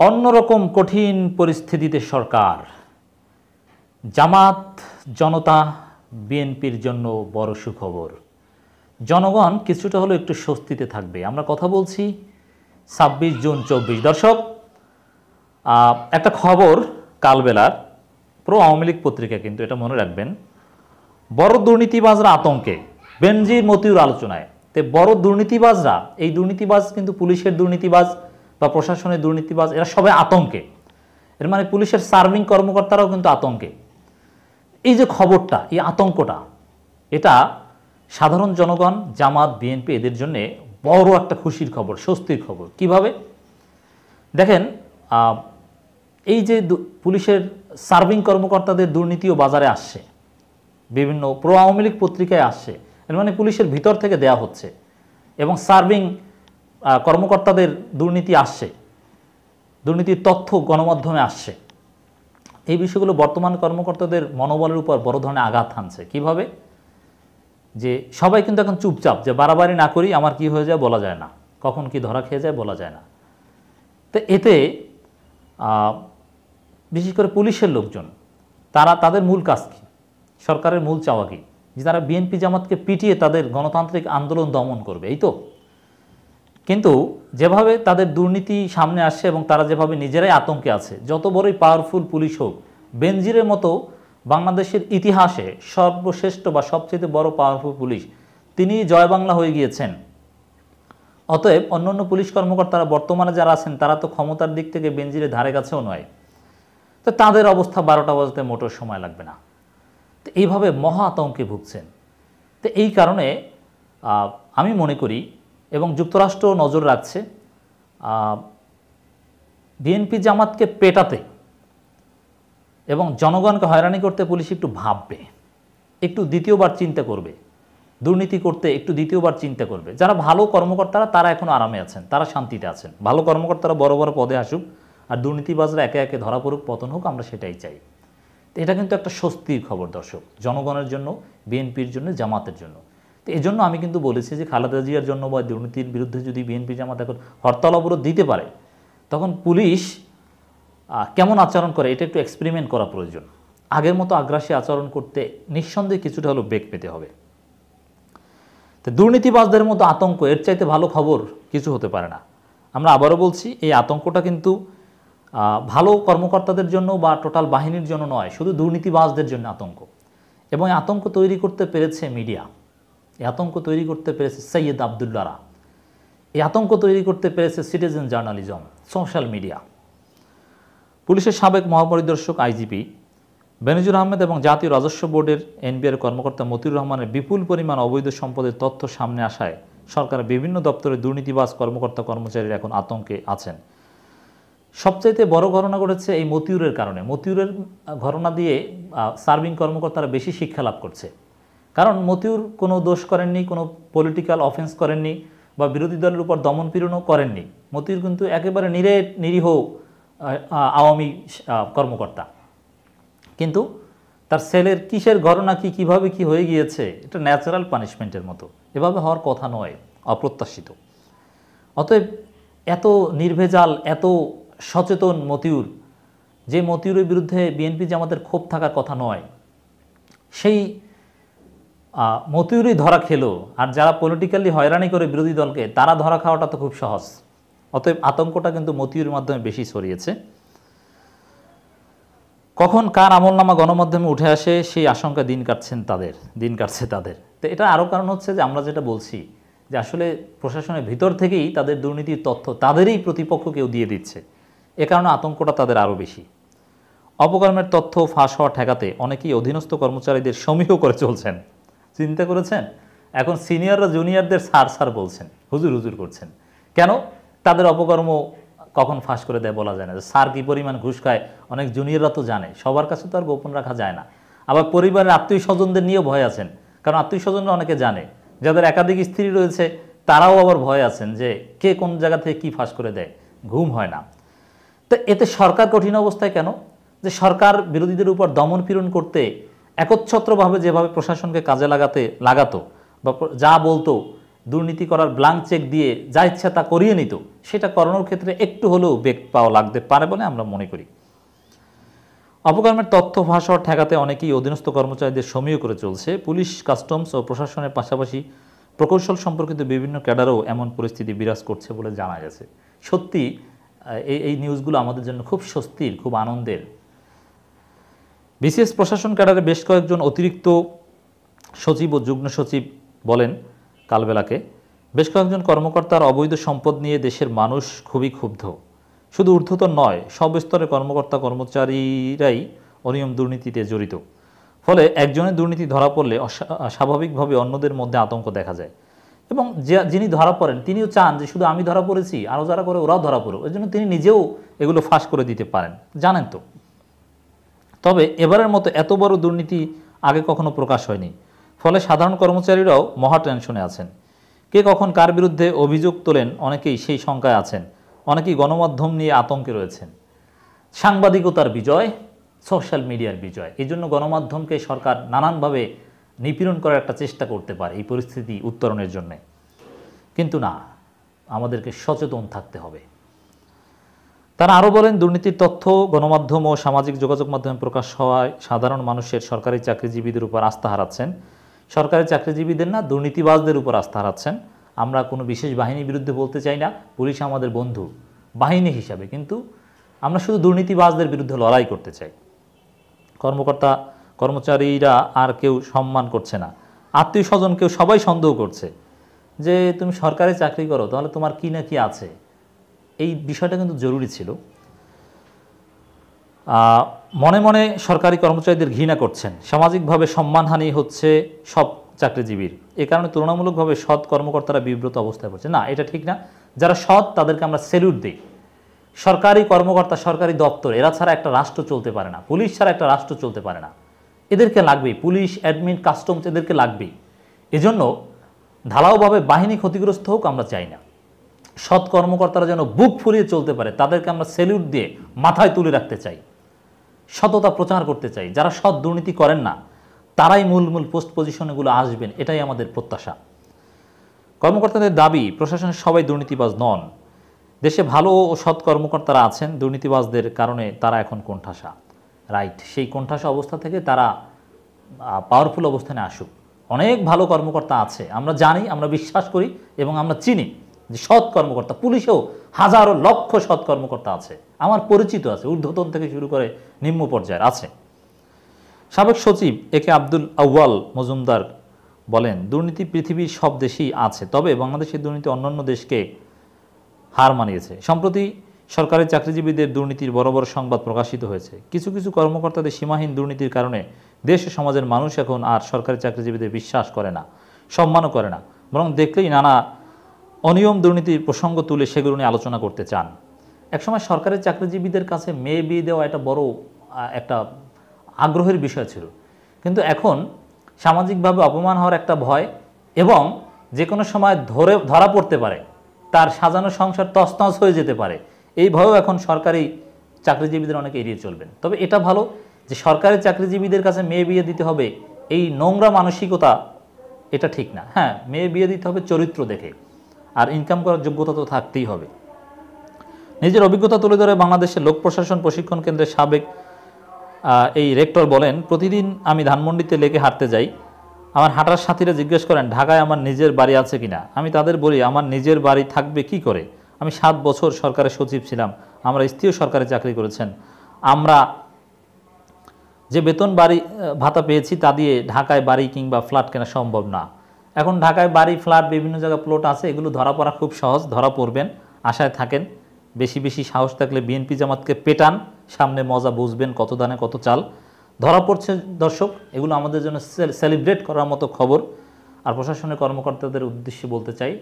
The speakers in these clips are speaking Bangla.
অন্যরকম কঠিন পরিস্থিতিতে সরকার, জামাত জনতা বিএনপির জন্য বড় সুখবর। জনগণ কিছুটা হলেও একটু স্বস্তিতে থাকবে। আমরা কথা বলছি ২৬ জুন ২৪। দর্শক, একটা খবর কালবেলার প্রো আওয়ামী লীগ পত্রিকা, কিন্তু এটা মনে রাখবেন, বড় দুর্নীতিবাজরা আতঙ্কে, বেনজির মতিউর আলোচনায়। তো বড় দুর্নীতিবাজরা, এই দুর্নীতিবাজ কিন্তু পুলিশের দুর্নীতিবাজ বা প্রশাসনের দুর্নীতিবাজ, এরা সবাই আতঙ্কে। এর মানে পুলিশের সার্ভিং কর্মকর্তারাও কিন্তু আতঙ্কে। এই যে খবরটা, এই আতঙ্কটা, এটা সাধারণ জনগণ, জামাত, বিএনপি এদের জন্য বড় একটা খুশির খবর, স্বস্তির খবর। কিভাবে দেখেন, এই যে পুলিশের সার্ভিং কর্মকর্তাদের দুর্নীতিও বাজারে আসছে, বিভিন্ন প্রো আওয়ামী লীগ পত্রিকায় আসছে, এর মানে পুলিশের ভিতর থেকে দেয়া হচ্ছে, এবং সার্ভিং কর্মকর্তাদের দুর্নীতি আসছে, দুর্নীতির তথ্য গণমাধ্যমে আসছে। এই বিষয়গুলো বর্তমান কর্মকর্তাদের মনোবলের উপর বড় ধরনের আঘাত হানছে। কিভাবে? যে সবাই কিন্তু এখন চুপচাপ, যে বাড়াবাড়ি না করি, আমার কি হয়ে যায় বলা যায় না, কখন কি ধরা খেয়ে যায় বলা যায় না। তো এতে বিশেষ করে পুলিশের লোকজন, তাদের মূল কাজ কি, সরকারের মূল চাওয়া কি, যে তারা বিএনপি জামাতকে পিটিয়ে তাদের গণতান্ত্রিক আন্দোলন দমন করবে, এই তো। কিন্তু যেভাবে তাদের দুর্নীতি সামনে আসছে এবং তারা যেভাবে নিজেরাই আতঙ্কে আছে, যত বড়ই পাওয়ারফুল পুলিশ হোক, বেনজিরের মতো বাংলাদেশের ইতিহাসে সর্বশ্রেষ্ঠ বা সবচেয়ে বড় পাওয়ারফুল পুলিশ, তিনি জয় বাংলা হয়ে গিয়েছেন। অতএব অন্যান্য পুলিশ কর্মকর্তারা বর্তমানে যারা আছেন, তারা তো ক্ষমতার দিক থেকে বেনজিরের ধারে কাছেও নয়। তো তাদের অবস্থা ১২টা বাজতে মোটর সময় লাগবে না। তো এইভাবে মহা আতঙ্কে ভুগছেন। তো এই কারণে আমি মনে করি, এবং যুক্তরাষ্ট্র নজর রাখছে, বিএনপি জামাতকে পেটাতে এবং জনগণকে হয়রানি করতে পুলিশ একটু ভাববে, একটু দ্বিতীয়বার চিন্তা করবে, দুর্নীতি করতে একটু দ্বিতীয়বার চিন্তা করবে। যারা ভালো কর্মকর্তারা, তারা এখনও আরামে আছেন, তারা শান্তিতে আছেন। ভালো কর্মকর্তারা বড় বড় পদে আসুক, আর দুর্নীতিবাজরা একে একে ধরা পড়ুক, পতন হোক, আমরা সেটাই চাই। তো এটা কিন্তু একটা স্বস্তির খবর দর্শক, জনগণের জন্য, বিএনপির জন্য, জামাতের জন্য। তো এই জন্য আমি কিন্তু বলেছি যে খালেদা জিয়ার জন্য বা দুর্নীতির বিরুদ্ধে যদি বিএনপি জামাত এখন হরতাল অবরোধ দিতে পারে, তখন পুলিশ কেমন আচরণ করে এটা একটু এক্সপেরিমেন্ট করা প্রয়োজন। আগের মতো আগ্রাসী আচরণ করতে নিঃসন্দেহে কিছুটা হলেও বেগ পেতে হবে। তো দুর্নীতিবাজদের মতো আতঙ্ক, এর চাইতে ভালো খবর কিছু হতে পারে না। আমরা আবারও বলছি, এই আতঙ্কটা কিন্তু ভালো কর্মকর্তাদের জন্য বা টোটাল বাহিনীর জন্য নয়, শুধু দুর্নীতিবাজদের জন্য আতঙ্ক। এবং এই আতঙ্ক তৈরি করতে পেরেছে মিডিয়া, এই আতঙ্ক তৈরি করতে পেরেছে সৈয়দ আবদুল্লাহরা, এই আতঙ্ক তৈরি করতে পেরেছে সিটিজেন জার্নালিজম, সোশ্যাল মিডিয়া। পুলিশের সাবেক মহাপরিদর্শক আইজিপি বেনজির আহমেদ এবং জাতীয় রাজস্ব বোর্ডের এনবিআর কর্মকর্তা মতিউর রহমানের বিপুল পরিমাণ অবৈধ সম্পদের তথ্য সামনে আসায় সরকারের বিভিন্ন দপ্তরে দুর্নীতিবাজ কর্মকর্তা কর্মচারীরা এখন আতঙ্কে আছেন। সবচাইতে বড় ঘটনা ঘটেছে এই মতিউরের কারণে। মতিউরের ঘটনা দিয়ে সার্ভিং কর্মকর্তারা বেশি শিক্ষা লাভ করছে। কারণ মতিউর কোনো দোষ করেননি, কোনো পলিটিক্যাল অফেন্স করেননি, বা বিরোধী দলের উপর দমনপীড়নও করেননি। মতিউর কিন্তু একেবারে নিরীহ আওয়ামী কর্মকর্তা। কিন্তু তার ছেলের কিসের ঘটনা কি, কিভাবে কি হয়ে গিয়েছে, এটা ন্যাচারাল পানিশমেন্টের মতো, এভাবে হওয়ার কথা নয়, অপ্রত্যাশিত। অতএব এত নির্ভেজাল, এত সচেতন মতিউর, যে মতিউরের বিরুদ্ধে বিএনপি জামাতের ক্ষোভ থাকার কথা নয়, সেই মতিউরই ধরা খেলো। আর যারা পলিটিক্যালি হয়রানি করে বিরোধী দলকে, তারা ধরা খাওয়াটা তো খুব সহজ। অতএব আতঙ্কটা কিন্তু মতিউরের মাধ্যমে বেশি ছড়িয়েছে। কখন কার আমলনামা গণমাধ্যমে উঠে আসে, সেই আশঙ্কা দিন কাটছে তাদের। তো এটা আরও কারণ হচ্ছে যে আমরা যেটা বলছি, যে আসলে প্রশাসনের ভিতর থেকেই তাদের দুর্নীতির তথ্য তাদেরই প্রতিপক্ষ কেউ দিয়ে দিচ্ছে। এ কারণে আতঙ্কটা তাদের আরও বেশি। অপকর্মের তথ্য ফাঁস হওয়া ঠেকাতে অনেকেই অধীনস্থ কর্মচারীদের সমীহ করে চলছেন। চিন্তা করেছেন? এখন সিনিয়ররা জুনিয়রদের স্যার বলছেন, হুজুর করছেন। কেন? তাদের অপকর্ম কখন ফাঁস করে দেয় বলা যায় না। স্যার কী পরিমাণ ঘুষ খায় অনেক জুনিয়ররা তো জানে, সবার কাছে তো আর গোপন রাখা যায় না। আবার পরিবারের আত্মীয় স্বজনদের নিয়েও ভয় আছেন, কারণ আত্মীয় স্বজনরা অনেকে জানে। যাদের একাধিক স্ত্রী রয়েছে, তারাও আবার ভয় আছেন যে কে কোন জায়গা থেকে কী ফাঁস করে দেয়, ঘুম হয় না। তো এতে সরকার কঠিন অবস্থায় কেন? যে সরকার বিরোধীদের উপর দমনপীড়ন করতে একচ্ছত্রভাবে যেভাবে প্রশাসনকে কাজে লাগাতো বা যা বলতো, দুর্নীতি করার ব্ল্যাঙ্ক চেক দিয়ে যা ইচ্ছা তা করিয়ে নিত, সেটা করানোর ক্ষেত্রে একটু হলেও বেগ পাওয়া লাগতে পারে বলে আমরা মনে করি। অপকর্মের তথ্য ফাঁস হওয়া ঠেকাতে অনেকেই অধীনস্থ কর্মচারীদের সমীহ করে চলছে। পুলিশ, কাস্টমস ও প্রশাসনের পাশাপাশি প্রকৌশল সম্পর্কিত বিভিন্ন ক্যাডারও এমন পরিস্থিতি বিরাজ করছে বলে জানা গেছে। সত্যি এই নিউজগুলো আমাদের জন্য খুব স্বস্তির, খুব আনন্দের। বিসিএস প্রশাসন ক্যাডারে বেশ কয়েকজন অতিরিক্ত সচিব ও যুগ্ম সচিব বলেন কালবেলাকে, বেশ কয়েকজন কর্মকর্তার অবৈধ সম্পদ নিয়ে দেশের মানুষ খুবই ক্ষুব্ধ। শুধু ঊর্ধ্বতন নয়, সব স্তরের কর্মকর্তা কর্মচারীরাই অনিয়ম দুর্নীতিতে জড়িত। ফলে একজনের দুর্নীতি ধরা পড়লে স্বাভাবিকভাবে অন্যদের মধ্যে আতঙ্ক দেখা যায়, এবং যিনি ধরা পড়েন তিনিও চান যে শুধু আমি ধরা পড়েছি, আরও যারা করে ওরাও ধরা পড়ো, ওই জন্য তিনি নিজেও এগুলো ফাঁস করে দিতে পারেন, জানেন তো। তবে এবারের মতো এত বড় দুর্নীতি আগে কখনো প্রকাশ হয়নি। ফলে সাধারণ কর্মচারীরাও মহা টেনশনে আছেন। কে কখন কার বিরুদ্ধে অভিযোগ তোলেন অনেকেই সেই শঙ্কায় আছেন, অনেকেই গণমাধ্যম নিয়ে আতঙ্কে রয়েছেন। সাংবাদিকতার বিজয়, সোশ্যাল মিডিয়ার বিজয়, এই জন্য গণমাধ্যমকে সরকার নানানভাবে নিপীড়ন করার একটা চেষ্টা করতে পারে এই পরিস্থিতি উত্তরণের জন্যে। কিন্তু না, আমাদেরকে সচেতন থাকতে হবে। তারা আরও বলেন, দুর্নীতির তথ্য গণমাধ্যম ও সামাজিক যোগাযোগ মাধ্যমে প্রকাশ হওয়ায় সাধারণ মানুষের সরকারি চাকরিজীবীদের উপর আস্থা হারাচ্ছেন। সরকারি চাকরিজীবীদের না, দুর্নীতিবাজদের উপর আস্থা হারাচ্ছেন। আমরা কোনো বিশেষ বাহিনীর বিরুদ্ধে বলতে চাই না, পুলিশ আমাদের বন্ধু বাহিনী হিসাবে, কিন্তু আমরা শুধু দুর্নীতিবাজদের বিরুদ্ধে লড়াই করতে চাই। কর্মচারীরা আর কেউ সম্মান করছে না, আত্মীয় স্বজন কেউ সবাই সন্দেহ করছে যে তুমি সরকারি চাকরি করো, তাহলে তোমার কি না কি আছে। এই বিষয়টা কিন্তু জরুরি ছিল। মনে মনে সরকারি কর্মচারীদের ঘৃণা করছেন, সামাজিকভাবে সম্মানহানি হচ্ছে সব চাকরিজীবীর। এ কারণে তুলনামূলকভাবে সৎ কর্মকর্তারা বিব্রত অবস্থায় পড়ছে। না, এটা ঠিক না। যারা সৎ তাদেরকে আমরা স্যালুট দিই। সরকারি কর্মকর্তা, সরকারি দপ্তর, এরা ছাড়া একটা রাষ্ট্র চলতে পারে না, পুলিশ ছাড়া একটা রাষ্ট্র চলতে পারে না। এদেরকে লাগবেই, পুলিশ, অ্যাডমিন, কাস্টমস, এদেরকে লাগবেই। এজন্য ঢালাওভাবে বাহিনী ক্ষতিগ্রস্ত হোক আমরা চাই না। সৎ কর্মকর্তারা যেন বুক ফুলিয়ে চলতে পারে, তাদেরকে আমরা স্যালুট দিয়ে মাথায় তুলে রাখতে চাই, সততা প্রচার করতে চাই। যারা সৎ দুর্নীতি করেন না তারাই মূল পোস্ট পজিশনগুলো আসবেন, এটাই আমাদের প্রত্যাশা। কর্মকর্তাদের দাবি, প্রশাসনের সবাই দুর্নীতিবাজ নন। দেশে ভালো ও সৎ কর্মকর্তারা আছেন, দুর্নীতিবাজদের কারণে তারা এখন কোণঠাসা। রাইট, সেই কোণঠাসা অবস্থা থেকে তারা পাওয়ারফুল অবস্থানে আসুক। অনেক ভালো কর্মকর্তা আছে, আমরা জানি, আমরা বিশ্বাস করি এবং আমরা চিনি যে সৎ কর্মকর্তা, পুলিশেও হাজারো লক্ষ সৎ কর্মকর্তা আছে, আমার পরিচিত আছে, ঊর্ধ্বতন থেকে শুরু করে নিম্ন পর্যায়ের আছে। সাবেক সচিব একে আব্দুল আউয়াল মজুমদার বলেন, দুর্নীতি পৃথিবীর সব দেশেই আছে, তবে বাংলাদেশের দুর্নীতি অন্যান্য দেশকে হার মানিয়েছে। সম্প্রতি সরকারি চাকরিজীবীদের দুর্নীতির বড় বড় সংবাদ প্রকাশিত হয়েছে। কিছু কিছু কর্মকর্তাদের সীমাহীন দুর্নীতির কারণে দেশ ও সমাজের মানুষ এখন আর সরকারি চাকরিজীবীদের বিশ্বাস করে না, সম্মানও করে না, বরং দেখলেই নানা অনিয়ম দুর্নীতির প্রসঙ্গ তুলে সেগুলো নিয়ে আলোচনা করতে চান। একসময় সরকারি চাকরিজীবীদের কাছে মেয়ে বিয়ে দেওয়া একটা বড় একটা আগ্রহের বিষয় ছিল, কিন্তু এখন সামাজিকভাবে অপমান হওয়ার একটা ভয় এবং যে কোনো সময় ধরা পড়তে পারে, তার সাজানো সংসার তছনছ হয়ে যেতে পারে, এই ভয়ও এখন সরকারি চাকরিজীবীদের অনেকে এড়িয়ে চলবেন। তবে এটা ভালো যে সরকারি চাকরিজীবীদের কাছে মেয়ে বিয়ে দিতে হবে, এই নোংরা মানসিকতা, এটা ঠিক না। হ্যাঁ, মেয়ে বিয়ে দিতে হবে চরিত্র দেখে, আর ইনকাম করার যোগ্যতা তো থাকতেই হবে। নিজের অভিজ্ঞতা তুলে ধরে বাংলাদেশের লোক প্রশাসন প্রশিক্ষণ কেন্দ্রের সাবেক এই রেক্টর বলেন, প্রতিদিন আমি ধানমন্ডিতে লেকে হাঁটতে যাই। আমার হাঁটার সাথীরা জিজ্ঞেস করেন ঢাকায় আমার নিজের বাড়ি আছে কিনা। আমি তাদের বলি, আমার নিজের বাড়ি থাকবে কি করে, আমি 7 বছর সরকারের সচিব ছিলাম, আমরা স্থায়ী সরকারি চাকরি করেছেন, আমরা যে বেতন বাড়ি ভাতা পেয়েছি তা দিয়ে ঢাকায় বাড়ি কিংবা ফ্ল্যাট কেনা সম্ভব না। এখন ঢাকায় বাড়ি, ফ্ল্যাট, বিভিন্ন জায়গায় প্লট আছে, এগুলো ধরা পড়া খুব সহজ, ধরা পড়বেন, আশায় থাকেন। বেশি বেশি সাহস থাকলে বিএনপি জামাতকে পেটান, সামনে মজা বুঝবেন, কত দানে কত চাল। ধরা পড়ছে দর্শক, এগুলো আমাদের জন্য সেলিব্রেট করার মতো খবর। আর প্রশাসনের কর্মকর্তাদের উদ্দেশ্যে বলতে চাই,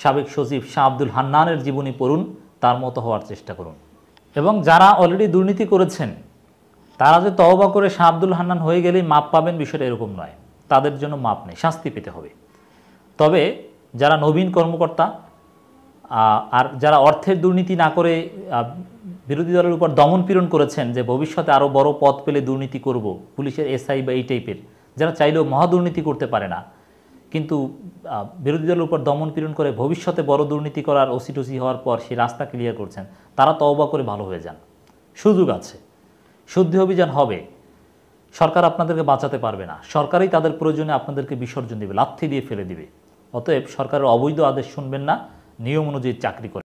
সাবেক সচিব শাহ আব্দুল হান্নানের জীবনী পড়ুন, তার মতো হওয়ার চেষ্টা করুন। এবং যারা অলরেডি দুর্নীতি করেছেন তারা যে তওবা করে শাহ আব্দুল হান্নান হয়ে গেলেই মাপ পাবেন, বিষয়টা এরকম নয়। তাদের জন্য মাপ নেই, শাস্তি পেতে হবে। তবে যারা নবীন কর্মকর্তা আর যারা অর্থের দুর্নীতি না করে বিরোধী দলের উপর দমন পীড়ন করেছেন যে ভবিষ্যতে আরও বড় পদ পেলে দুর্নীতি করব, পুলিশের এসআই বা এই টাইপের, যারা চাইলেও মহা দুর্নীতি করতে পারে না, কিন্তু বিরোধী দলের উপর দমন পীড়ন করে ভবিষ্যতে বড় দুর্নীতি করার ওসি হওয়ার পর সেই রাস্তা ক্লিয়ার করছেন, তারা তওবা করে ভালো হয়ে যান। সুযোগ আছে, শুদ্ধি অভিযান হবে, সরকার আপনাদেরকে বাঁচাতে পারবে না, সরকারই তাদের প্রয়োজনে আপনাদেরকে বিসর্জন দিবে, লাথি দিয়ে ফেলে দিবে। অতএব সরকারের অবৈধ আদেশ শুনবেন না, নিয়ম অনুযায়ী চাকরি করে